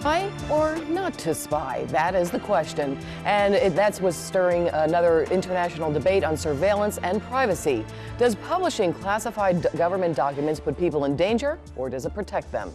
Spy or not to spy? That is the question. And that's what's stirring another international debate on surveillance and privacy. Does publishing classified government documents put people in danger, or does it protect them?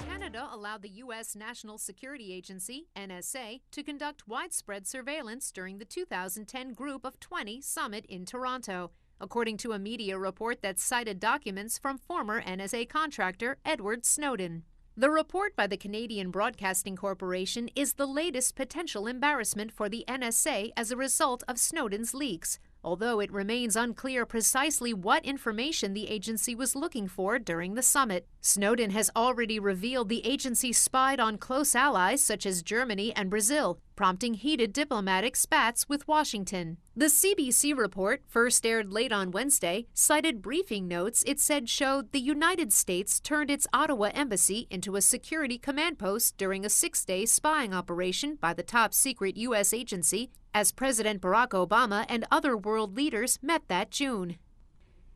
Canada allowed the U.S. National Security Agency, NSA, to conduct widespread surveillance during the 2010 Group of 20 summit in Toronto, according to a media report that cited documents from former NSA contractor Edward Snowden. The report by the Canadian Broadcasting Corporation is the latest potential embarrassment for the NSA as a result of Snowden's leaks, although it remains unclear precisely what information the agency was looking for during the summit. Snowden has already revealed the agency spied on close allies such as Germany and Brazil, prompting heated diplomatic spats with Washington. The CBC report, first aired late on Wednesday, cited briefing notes it said showed the United States turned its Ottawa embassy into a security command post during a 6-day spying operation by the top-secret U.S. agency as President Barack Obama and other world leaders met that June.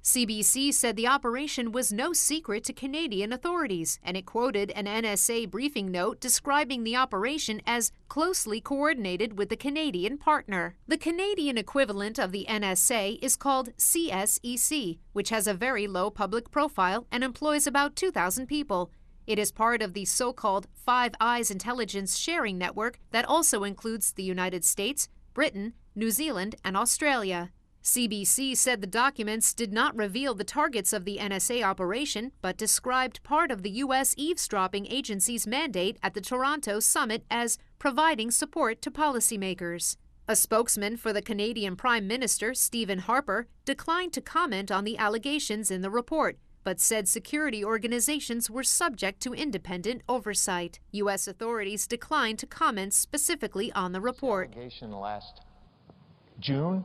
CBC said the operation was no secret to Canadian authorities, and it quoted an NSA briefing note describing the operation as closely coordinated with the Canadian partner. The Canadian equivalent of the NSA is called CSEC, which has a very low public profile and employs about 2,000 people. It is part of the so-called Five Eyes intelligence sharing network that also includes the United States, Britain, New Zealand, and Australia. CBC said the documents did not reveal the targets of the NSA operation, but described part of the U.S. eavesdropping agency's mandate at the Toronto summit as providing support to policymakers. A spokesman for the Canadian Prime Minister, Stephen Harper, declined to comment on the allegations in the report, but said security organizations were subject to independent oversight. U.S. authorities declined to comment specifically on the report. Allegation last June.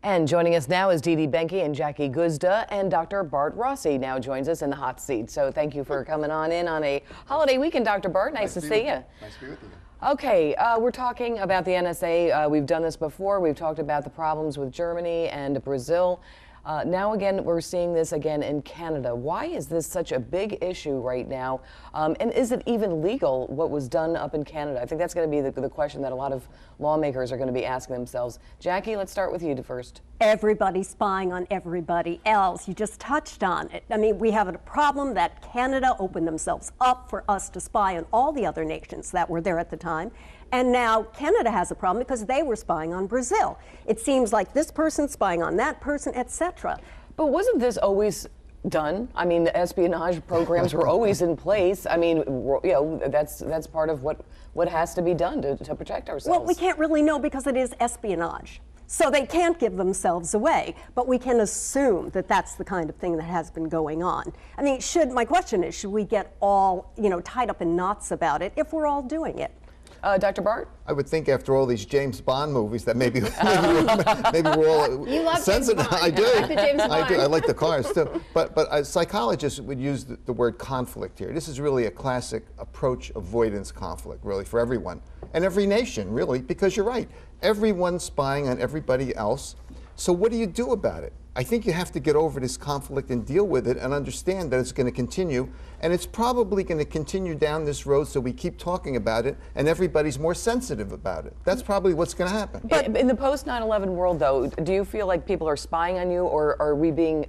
And joining us now is Didi Benke and Jackie Guzda, and Dr. Bart Rossi now joins us in the hot seat. So thank you for coming on in on a holiday weekend, Dr. Bart. Nice to see you. Nice to be with you. Okay, we're talking about the NSA. We've done this before. We've talked about the problems with Germany and Brazil. Now again, we're seeing this again in Canada. Why is this such a big issue right now? And is it even legal what was done up in Canada? I think that's going to be the question that a lot of lawmakers are going to be asking themselves. Jackie, let's start with you first. Everybody spying on everybody else. You just touched on it. I mean, we have a problem that Canada opened themselves up for us to spy on all the other nations that were there at the time. And now Canada has a problem because they were spying on Brazil. It seems like this person's spying on that person, etc. But wasn't this always done? I mean, the espionage programs were always in place. I mean, you know, that's part of what has to be done to protect ourselves. Well, we can't really know because it is espionage. So they can't give themselves away, but we can assume that that's the kind of thing that has been going on. I mean, my question is, should we get all, tied up in knots about it if we're all doing it? Dr. Bart? I would think after all these James Bond movies that maybe we're all you love sensitive. James Bond. I do. I like the James Bond. I do. I like the cars too. But psychologists would use the word conflict here. This is really a classic approach avoidance conflict, really, for everyone and every nation, really, because you're right. Everyone's spying on everybody else. So what do you do about it? I think you have to get over this conflict and deal with it and understand that it's going to continue, and it's probably going to continue down this road, so we keep talking about it and everybody's more sensitive about it. That's probably what's going to happen. But in the post 9/11 world, though, do you feel like people are spying on you, or are we being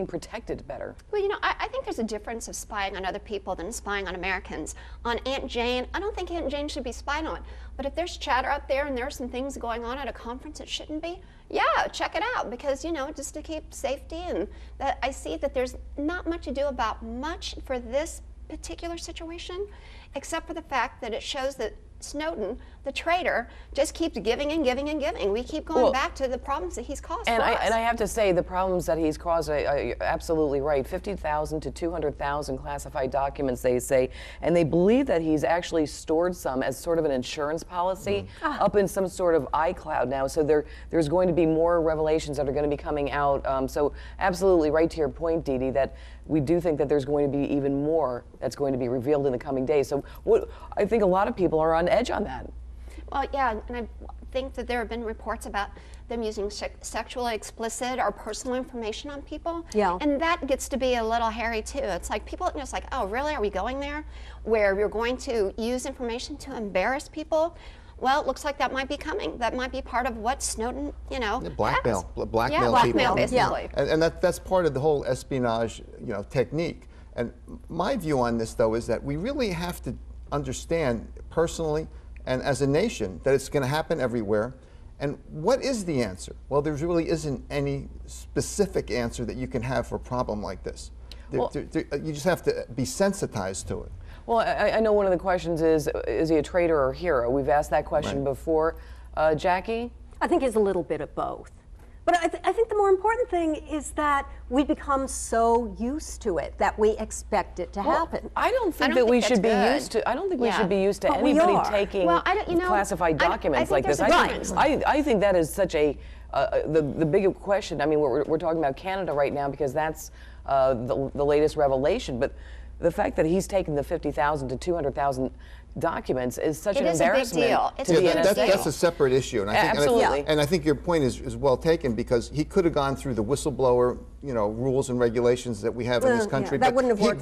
protected better? Well, I think there's a difference of spying on other people than spying on Americans. On Aunt Jane, I don't think Aunt Jane should be spied on. But if there's chatter out there and there's some things going on at a conference it shouldn't be, yeah, check it out, because, just to keep safety, and that I see that there's not much to do about much for this particular situation, except for the fact that it shows that Snowden, the traitor, just keeps giving and giving and giving. We keep going back to the problems that he's caused for us. And I have to say, the problems that he's caused, you're absolutely right. 50,000 to 200,000 classified documents, they say, and they believe that he's actually stored some as sort of an insurance policy up in some sort of iCloud now. So there's going to be more revelations that are going to be coming out. So absolutely right to your point, Didi, that we do think that there's going to be even more that's going to be revealed in the coming days. So I think a lot of people are on edge on that. Well, yeah, and I think that there have been reports about them using sexually explicit or personal information on people. Yeah. And that gets to be a little hairy too. It's like people are just like, oh, really? Are we going there? Where you're going to use information to embarrass people? Well, it looks like that might be coming. That might be part of what Snowden, you know, Blackmail has. people. Yeah, blackmail, basically. And that's part of the whole espionage, technique. And my view on this, though, is that we really have to understand personally and as a nation that it's going to happen everywhere. And what is the answer? Well, there really isn't any specific answer that you can have for a problem like this. You just have to be sensitized to it. Well, I know one of the questions is he a traitor or hero? We've asked that question before. Jackie? I think it's a little bit of both. But I think the more important thing is that we become so used to it that we expect it to happen. I don't think that we should be used to. I don't think we should be used to anybody taking classified documents like this. I think that is such a the bigger question. I mean, we're talking about Canada right now because that's the latest revelation. But the fact that he's taken the 50,000 to 200,000 documents is such an embarrassment. It's a big deal. That's a separate issue, and I think, absolutely. And I think your point is well taken because he could have gone through the whistleblower, rules and regulations that we have in this country. That wouldn't have worked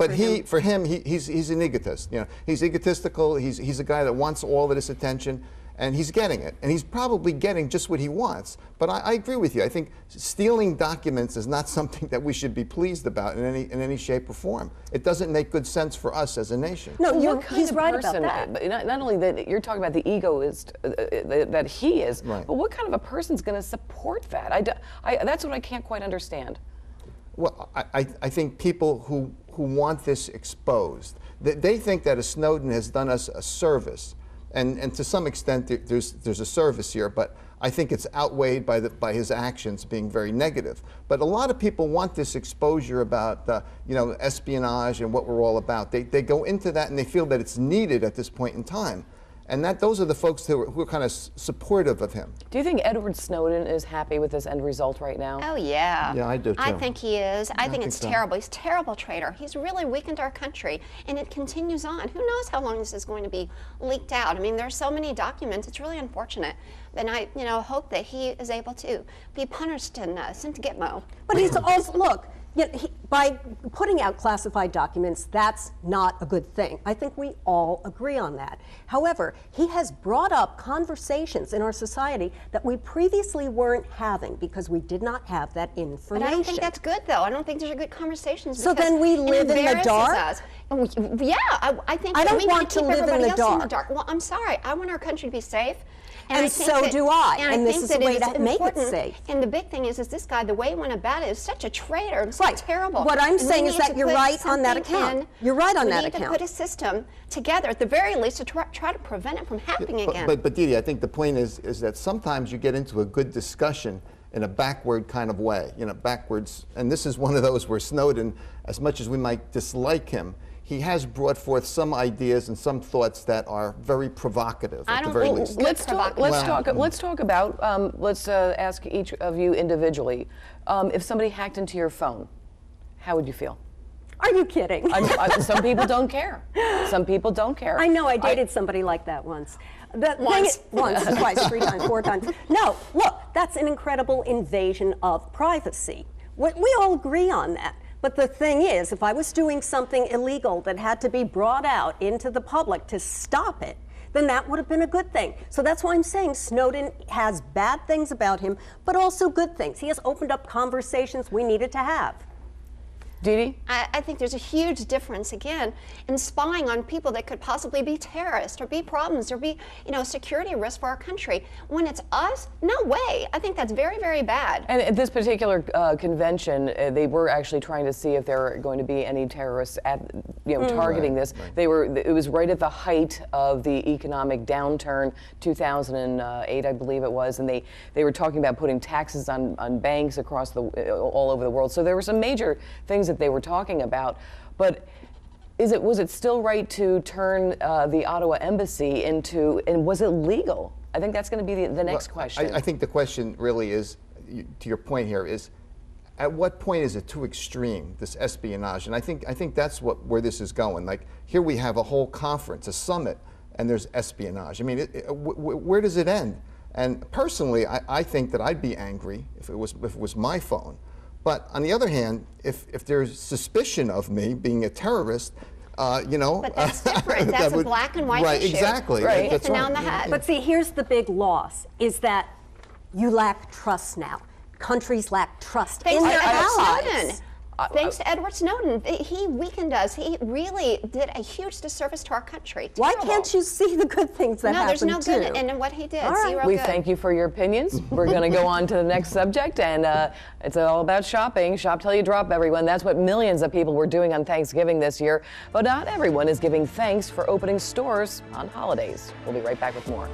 for him, he's an egotist. He's egotistical. He's a guy that wants all of this attention. And he's getting it, and he's probably getting just what he wants. But I agree with you. I think stealing documents is not something that we should be pleased about in any shape or form. It doesn't make good sense for us as a nation. No, he's right about that. But not only that, you're talking about the egoist that he is, but what kind of a person's going to support that? That's what I can't quite understand. Well, I think people who want this exposed, they think that a Snowden has done us a service. And to some extent, there's a service here, but I think it's outweighed by his actions being very negative. But a lot of people want this exposure about espionage and what we're all about. They go into that and they feel that it's needed at this point in time. And those are the folks who are kind of supportive of him. Do you think Edward Snowden is happy with this end result right now? Oh, yeah. Yeah, I do, too. I think he is. I think it's so. terrible. He's a terrible traitor. He's really weakened our country, and it continues on. Who knows how long this is going to be leaked out? I mean, there's so many documents. It's really unfortunate. And I, hope that he is able to be punished and sent to Gitmo. But he's also, look, by putting out classified documents, that's not a good thing. I think we all agree on that. However, he has brought up conversations in our society that we previously weren't having because we did not have that information. But I don't think that's good, though. I don't think those are good conversations. So then we live in the dark? Yeah, I think I don't we want to live in the dark. Well, I'm sorry. I want our country to be safe. And so do I. And this is a way to make it safe. And the big thing is this guy, the way he went about it is such a traitor and so terrible. What I'm saying is that you're right on that account. You're right on that account. We need to put a system together, at the very least, to try to prevent it from happening again. But Didi, I think the point is that sometimes you get into a good discussion in a backward kind of way, backwards. And this is one of those where Snowden, as much as we might dislike him, he has brought forth some ideas and some thoughts that are very provocative at the very least. Let's talk about, let's ask each of you individually. If somebody hacked into your phone, how would you feel? Are you kidding? Some people don't care. Some people don't care. I know, I dated somebody like that once. Once, twice, 3 times, 4 times. No, look, that's an incredible invasion of privacy. We all agree on that. But the thing is, if I was doing something illegal that had to be brought out into the public to stop it, then that would have been a good thing. So that's why I'm saying Snowden has bad things about him, but also good things. He has opened up conversations we needed to have. Didi? I think there's a huge difference, again, in spying on people that could possibly be terrorists or be problems or be, security risks for our country. When it's us, no way. I think that's very, very bad. And at this particular convention, they were actually trying to see if there were going to be any terrorists targeting this. It was right at the height of the economic downturn, 2008, I believe it was, and they were talking about putting taxes on banks across all over the world. So there were some major things that they were talking about, but was it still right to turn the Ottawa embassy into, and was it legal? I think that's going to be the next question. I think the question really is, to your point here, is at what point is it too extreme, this espionage? And I think that's where this is going. Like, here we have a whole conference, a summit, and there's espionage. I mean, where does it end? And personally, I think that I'd be angry if it was my phone. But on the other hand, if there's suspicion of me being a terrorist, you know, but that's different. That's a black and white right, issue. Exactly. Right. Hit the nail on the head. But see, here's the big loss, is that you lack trust now. Countries lack trust in their allies. Snowden. Thanks to Edward Snowden, he weakened us. He really did a huge disservice to our country. Why Terrible. can't you see the good things that No, happen there's no good too? in what he did. All right. Zero We good. thank you for your opinions. We're going to go on to the next subject, and it's all about shopping. Shop till you drop, everyone. That's what millions of people were doing on Thanksgiving this year. But not everyone is giving thanks for opening stores on holidays. We'll be right back with more.